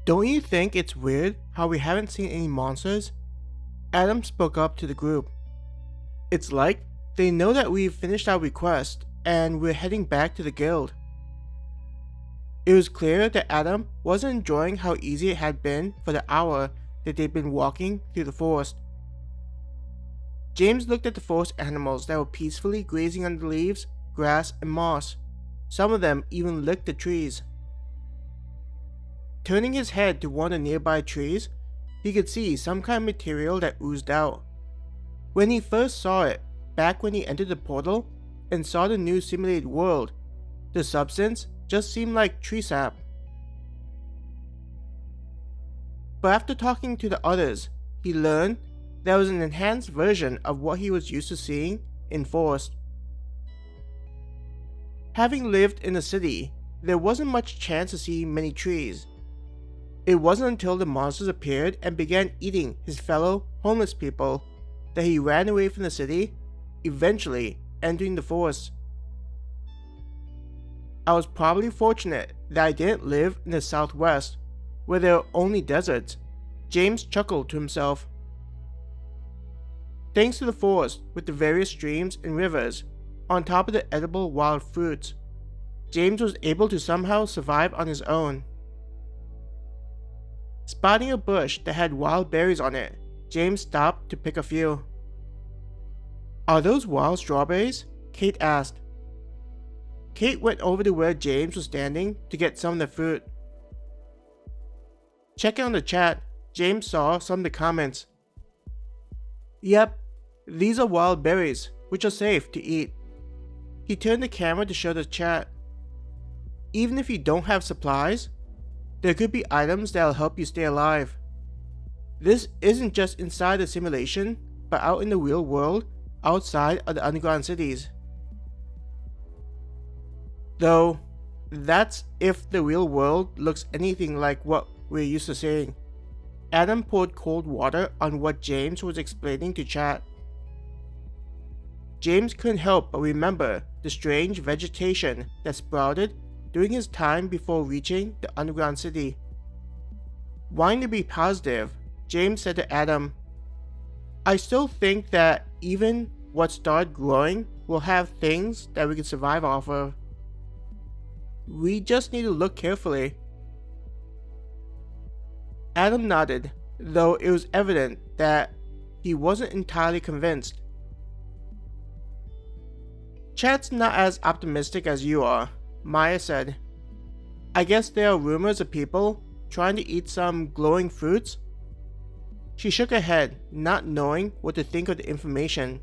Don't you think it's weird how we haven't seen any monsters? Adam spoke up to the group. It's like they know that we've finished our request and we're heading back to the guild. It was clear that Adam wasn't enjoying how easy it had been for the hour that they'd been walking through the forest. James looked at the forest animals that were peacefully grazing on the leaves, grass, and moss. Some of them even licked the trees. Turning his head to one of the nearby trees, he could see some kind of material that oozed out. When he first saw it, back when he entered the portal and saw the new simulated world, the substance just seemed like tree sap. But after talking to the others, he learned there was an enhanced version of what he was used to seeing in forest. Having lived in a city, there wasn't much chance to see many trees. It wasn't until the monsters appeared and began eating his fellow homeless people that he ran away from the city, eventually entering the forest. I was probably fortunate that I didn't live in the southwest, where there are only deserts. James chuckled to himself. Thanks to the forest with the various streams and rivers, on top of the edible wild fruits, James was able to somehow survive on his own. Spotting a bush that had wild berries on it, James stopped to pick a few. Are those wild strawberries? Kate asked. Kate went over to where James was standing to get some of the fruit. Checking on the chat, James saw some of the comments. Yep, these are wild berries, which are safe to eat. He turned the camera to show the chat. Even if you don't have supplies, there could be items that'll help you stay alive. This isn't just inside the simulation, but out in the real world, outside of the underground cities. Though, that's if the real world looks anything like what we're used to seeing. Adam poured cold water on what James was explaining to chat. James couldn't help but remember the strange vegetation that sprouted during his time before reaching the underground city. Wanting to be positive, James said to Adam, I still think that even what started growing will have things that we can survive off of. We just need to look carefully. Adam nodded, though it was evident that he wasn't entirely convinced. Chat's not as optimistic as you are, Maya said. I guess there are rumors of people trying to eat some glowing fruits? She shook her head, not knowing what to think of the information.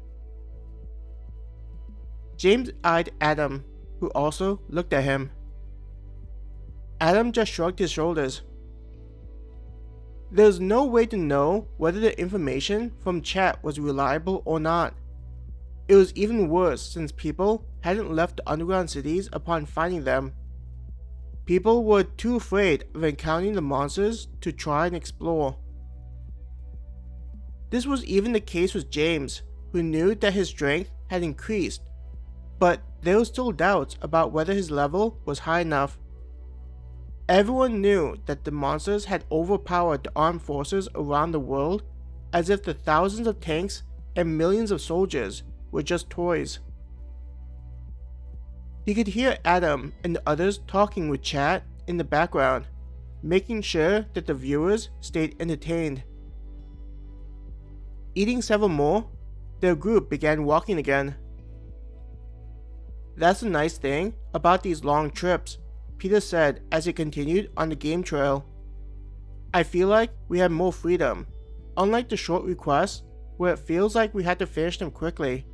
James eyed Adam, who also looked at him. Adam just shrugged his shoulders. There's no way to know whether the information from chat was reliable or not. It was even worse since people hadn't left the underground cities upon finding them. People were too afraid of encountering the monsters to try and explore. This was even the case with James, who knew that his strength had increased, but there were still doubts about whether his level was high enough. Everyone knew that the monsters had overpowered the armed forces around the world, as if the thousands of tanks and millions of soldiers were just toys. He could hear Adam and the others talking with chat in the background, making sure that the viewers stayed entertained. Eating several more, their group began walking again. That's the nice thing about these long trips, Peter said as he continued on the game trail. I feel like we have more freedom, unlike the short requests where it feels like we had to finish them quickly.